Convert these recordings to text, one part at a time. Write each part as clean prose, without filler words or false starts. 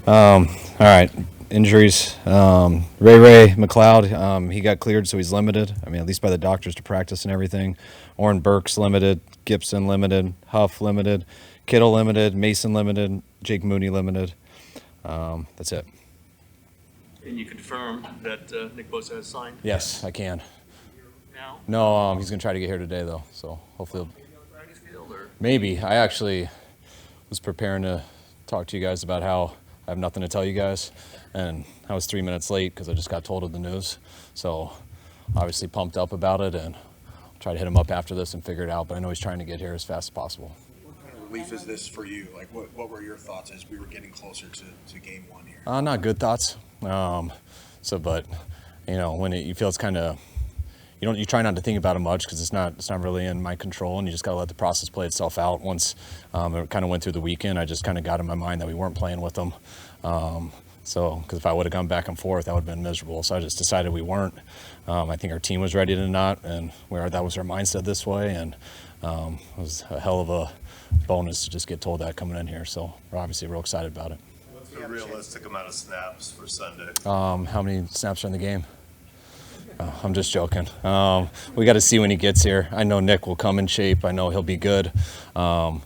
All right, injuries. Ray McLeod, he got cleared, so he's limited. I mean, at least by the doctors to practice and everything. Orrin Burks limited. Gibson limited. Huff limited. Kittle limited. Mason limited. Jake Mooney limited. That's it. Can you confirm that Nick Bosa has signed? Yes, I can. Now? No, he's gonna try to get here today though, so hopefully. Practice field, or? Maybe. I actually was preparing to talk to you guys about how I have nothing to tell you guys, and I was 3 minutes late because I just got told of the news. So obviously pumped up about it, and I'll try to hit him up after this and figure it out. But I know he's trying to get here as fast as possible. What kind of relief is this for you? Like, what were your thoughts as we were getting closer to game one here? Not good thoughts. But you know, when you feel it's kind of, you try not to think about it much because it's not really in my control, and you just got to let the process play itself out. Once it kind of went through the weekend, I just kind of got in my mind that we weren't playing with them. Because if I would have gone back and forth, that would have been miserable. So I just decided we weren't. I think our team was ready to not, and that was our mindset this way. And it was a hell of a bonus to just get told that coming in here. So we're obviously real excited about it. What's the realistic amount of snaps for Sunday? How many snaps are in the game? I'm just joking. We got to see when he gets here. I know Nick will come in shape. I know he'll be good. It'd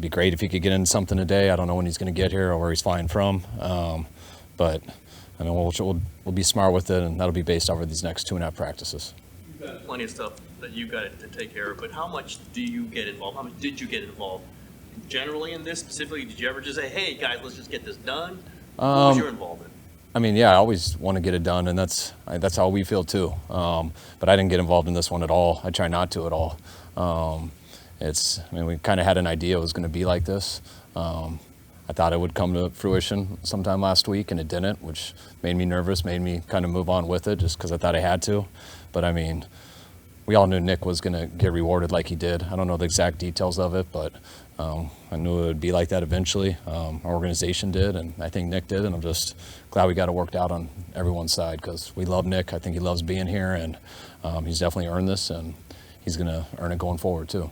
be great if he could get in something today. I don't know when he's going to get here or where he's flying from. But I mean, we'll be smart with it, and that'll be based over these next 2.5 practices. You've got plenty of stuff that you've got to take care of, but how much do you get involved? How much did you get involved? Generally in this specifically, did you ever just say, hey, guys, let's just get this done? What was your involvement? I mean, yeah, I always want to get it done, and that's how we feel too. But I didn't get involved in this one at all. I try not to at all. We kind of had an idea it was going to be like this. I thought it would come to fruition sometime last week, and it didn't, which made me nervous, made me kind of move on with it just because I thought I had to. But I mean, we all knew Nick was going to get rewarded like he did. I don't know the exact details of it, but I knew it would be like that eventually. Our organization did, and I think Nick did, and I'm just glad we got it worked out on everyone's side because we love Nick. I think he loves being here, and he's definitely earned this, and he's going to earn it going forward too.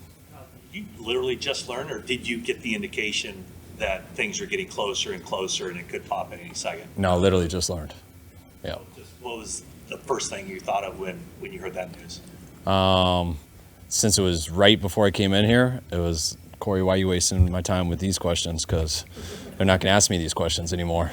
You literally just learned, or did you get the indication that things are getting closer and closer and it could pop at any second? No, literally just learned. Yeah. What was the first thing you thought of when you heard that news? Since it was right before I came in here, it was, Corey, why are you wasting my time with these questions? Because they're not going to ask me these questions anymore.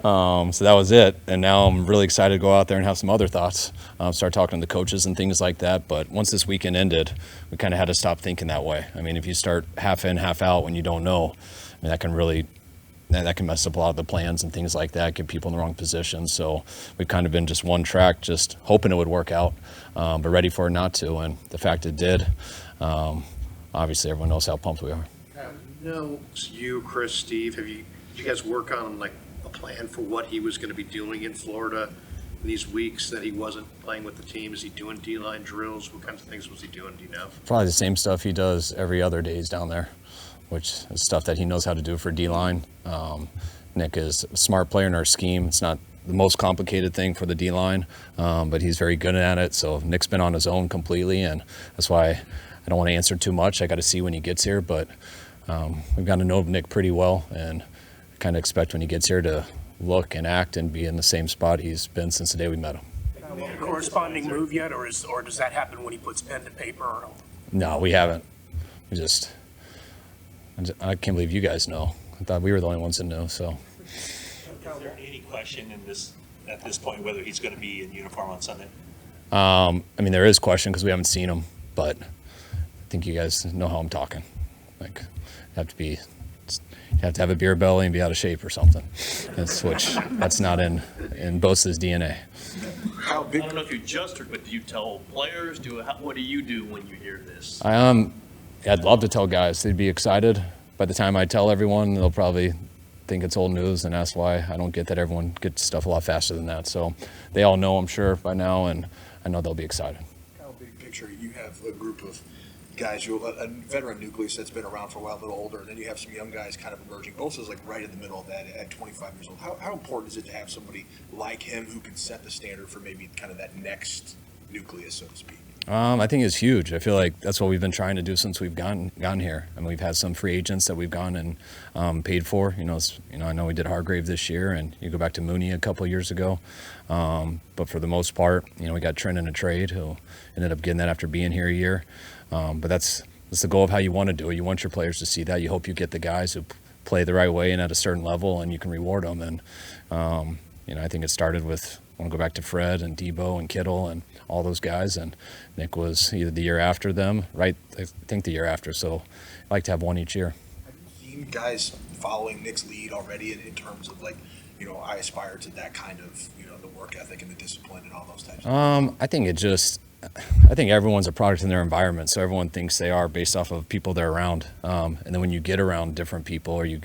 So that was it. And now I'm really excited to go out there and have some other thoughts, start talking to the coaches and things like that. But once this weekend ended, we kind of had to stop thinking that way. I mean, if you start half in, half out when you don't know, I mean, that can mess up a lot of the plans and things like that, get people in the wrong positions. So we've kind of been just one track, just hoping it would work out, but ready for it not to. And the fact it did, obviously everyone knows how pumped we are. You, Chris, Steve, did you guys work on like a plan for what he was going to be doing in Florida in these weeks that he wasn't playing with the team? Is he doing D-line drills? What kinds of things was he doing? Do you know? Probably the same stuff he does every other day he's down there, which is stuff that he knows how to do for D-line. Nick is a smart player in our scheme. It's not the most complicated thing for the D-line, but he's very good at it. So Nick's been on his own completely, and that's why I don't want to answer too much. I got to see when he gets here, but we've got to know Nick pretty well, and kind of expect when he gets here to look and act and be in the same spot he's been since the day we met him. A corresponding move yet, or does that happen when he puts pen to paper? No, we haven't. I can't believe you guys know. I thought we were the only ones that knew. So, Is there any question at this point whether he's going to be in uniform on Sunday? I mean, there is question because we haven't seen him, but I think you guys know how I'm talking. Like, you have to have a beer belly and be out of shape or something. That's not in Bosa's DNA. I don't know if you just heard, but do you tell players? What do you do when you hear this? I'd love to tell guys. They'd be excited. By the time I tell everyone, they'll probably think it's old news and ask why I don't get that everyone gets stuff a lot faster than that. So they all know, I'm sure, by now, and I know they'll be excited. Kind of big picture, you have a group of guys, a veteran nucleus that's been around for a while, a little older, and then you have some young guys kind of emerging. Bosa's like right in the middle of that at 25 years old. How important is it to have somebody like him who can set the standard for maybe kind of that next nucleus, so to speak? I think it's huge. I feel like that's what we've been trying to do since we've gotten here. I mean, we've had some free agents that we've gone and paid for. I know we did Hargrave this year, and you go back to Mooney a couple of years ago. But for the most part, we got Trent in a trade who ended up getting that after being here a year. But that's the goal of how you want to do it. You want your players to see that. You hope you get the guys who play the right way and at a certain level, and you can reward them. And I think it started with, I want to go back to Fred and Debo and Kittle and all those guys, and Nick was either the year after them, right? I think the year after. So I like to have one each year. Have you seen guys following Nick's lead already in terms of I aspire to that kind of, the work ethic and the discipline and all those types of things? I think everyone's a product in their environment, so everyone thinks they are based off of people they're around. And then when you get around different people, or you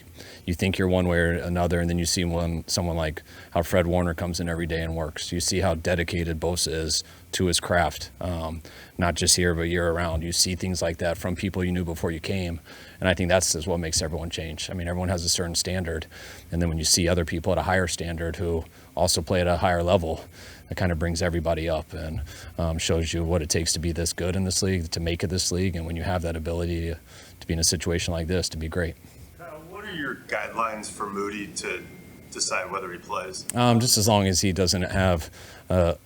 think you're one way or another, and then you see someone like how Fred Warner comes in every day and works. You see how dedicated Bosa is to his craft, not just here but year round. You see things like that from people you knew before you came, and I think that's just what makes everyone change. I mean, everyone has a certain standard, and then when you see other people at a higher standard who also play at a higher level, it kind of brings everybody up and shows you what it takes to be this good in this league, to make it this league, and when you have that ability to be in a situation like this, to be great. What are your guidelines for Moody to decide whether he plays? Just as long as he doesn't have a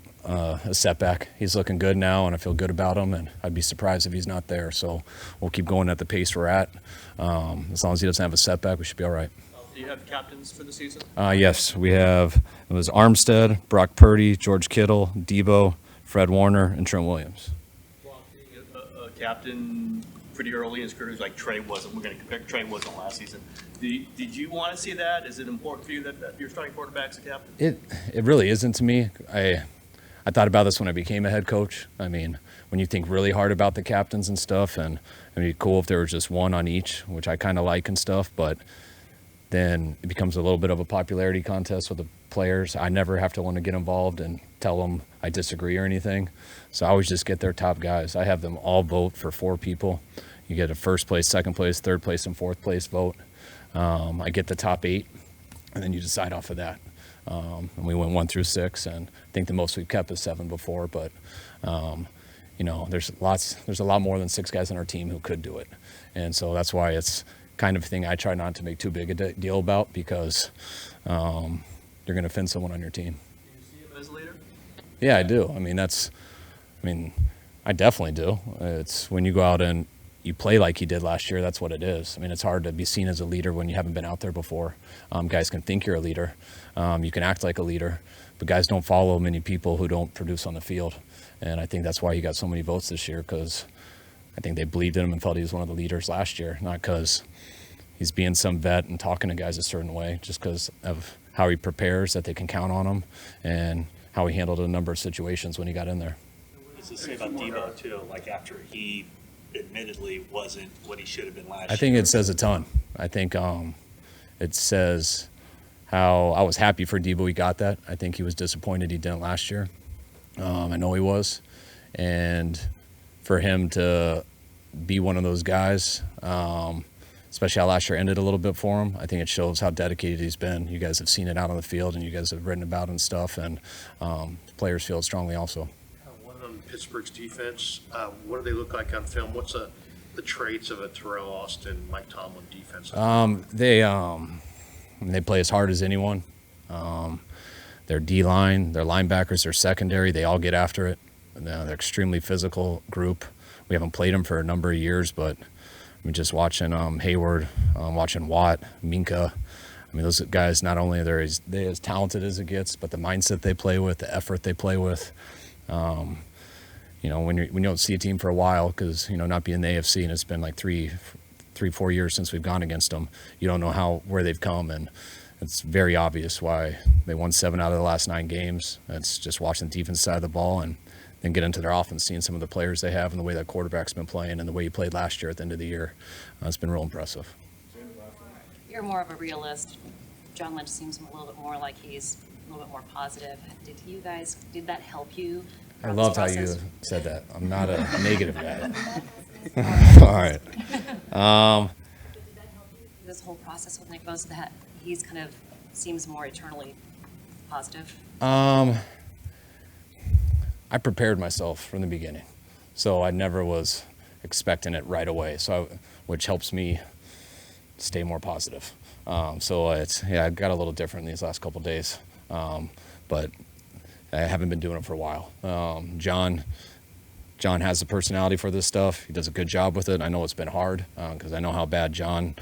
setback. He's looking good now, and I feel good about him, and I'd be surprised if he's not there. So we'll keep going at the pace we're at. As long as he doesn't have a setback, we should be all right. Do you have captains for the season? Yes, we have. It was Armstead, Brock Purdy, George Kittle, Debo, Fred Warner, and Trent Williams. A captain pretty early in his career, like Trey wasn't. We're going to compare Trey wasn't last season. Did you want to see that? Is it important for you that your starting quarterback's a captain? It really isn't to me. I thought about this when I became a head coach. I mean, when you think really hard about the captains and stuff, and it'd be cool if there was just one on each, which I kind of like and stuff, but then it becomes a little bit of a popularity contest with the players. I never have to want to get involved and tell them I disagree or anything. So I always just get their top guys. I have them all vote for 4 people. You get a first place, second place, third place, and fourth place vote. I get the top 8, and then you decide off of that. And we went 1 through 6, and I think the most we've kept is 7 before, but there's a lot more than 6 guys on our team who could do it. And so that's why it's kind of thing I try not to make too big a deal about, because you're going to offend someone on your team. Do you see him as a leader? Yeah, I do. I definitely do. It's when you go out and you play like he did last year, that's what it is. I mean, it's hard to be seen as a leader when you haven't been out there before. Guys can think you're a leader. You can act like a leader, but guys don't follow many people who don't produce on the field. And I think that's why he got so many votes this year, because I think they believed in him and felt he was one of the leaders last year, not because he's being some vet and talking to guys a certain way, just because of how he prepares, that they can count on him, and how he handled a number of situations when he got in there. What does it say about Debo, too, like after he admittedly wasn't what he should have been last year? I think it says a ton. I think it says how I was happy for Debo he got that. I think he was disappointed he didn't last year. I know he was. And for him to be one of those guys, especially how last year ended a little bit for him, I think it shows how dedicated he's been. You guys have seen it out on the field, and you guys have written about it and stuff, and players feel it strongly also. One on Pittsburgh's defense, what do they look like on film? What's the traits of a Terrell Austin, Mike Tomlin defense? They play as hard as anyone. Their D-line, their linebackers, their secondary, they all get after it. They're an extremely physical group. We haven't played them for a number of years, but just watching Hayward, watching Watt, Minka. Those guys, not only are they as talented as it gets, but the mindset they play with, the effort they play with. When you don't see a team for a while, because not being in the AFC, and it's been like 3-4 years since we've gone against them, you don't know where they've come, and it's very obvious why they won 7 out of the last 9 games. It's just watching the defense side of the ball, and then get into their offense, seeing some of the players they have and the way that quarterback's been playing and the way he played last year at the end of the year. It's been real impressive. You're more of a realist. John Lynch seems a little bit more like he's a little bit more positive. Did that help you? I loved how you said that. I'm not a negative guy. All right. This whole process with Nick Bosa, that he's kind of seems more eternally positive. I prepared myself from the beginning. So I never was expecting it right away. Which helps me stay more positive. So I got a little different these last couple days, but I haven't been doing it for a while. John has the personality for this stuff. He does a good job with it. I know it's been hard because I know how bad John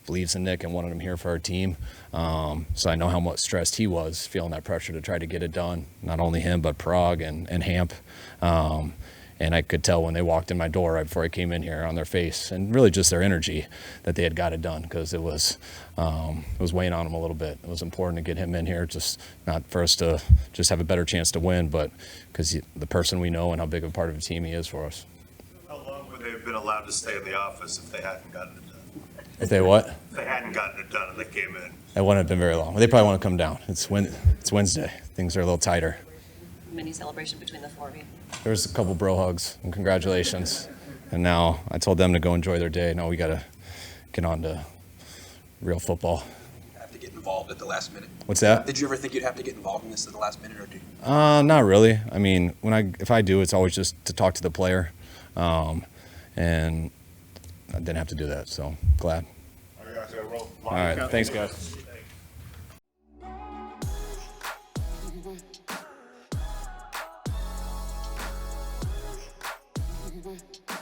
believes in Nick and wanted him here for our team. So I know how much stressed he was, feeling that pressure to try to get it done. Not only him, but Prague and Hamp. And I could tell when they walked in my door right before I came in here on their face, and really just their energy, that they had got it done, because it was weighing on them a little bit. It was important to get him in here, just not for us to just have a better chance to win, but because the person we know and how big of a part of a team he is for us. How long would they have been allowed to stay in the office if they hadn't gotten it done? If they what? If they hadn't gotten it done and they came in. It wouldn't have been very long. They probably want to come down. It's Wednesday. Things are a little tighter. Mini celebration between the four of you. There's a couple bro hugs and congratulations. And now I told them to go enjoy their day. Now we got to get on to real football. Have to get involved at the last minute. What's that? Did you ever think you'd have to get involved in this at the last minute, or do you? Not really. I mean, if I do, it's always just to talk to the player. And I didn't have to do that, so glad. All right, thanks, guys. Mm-hmm.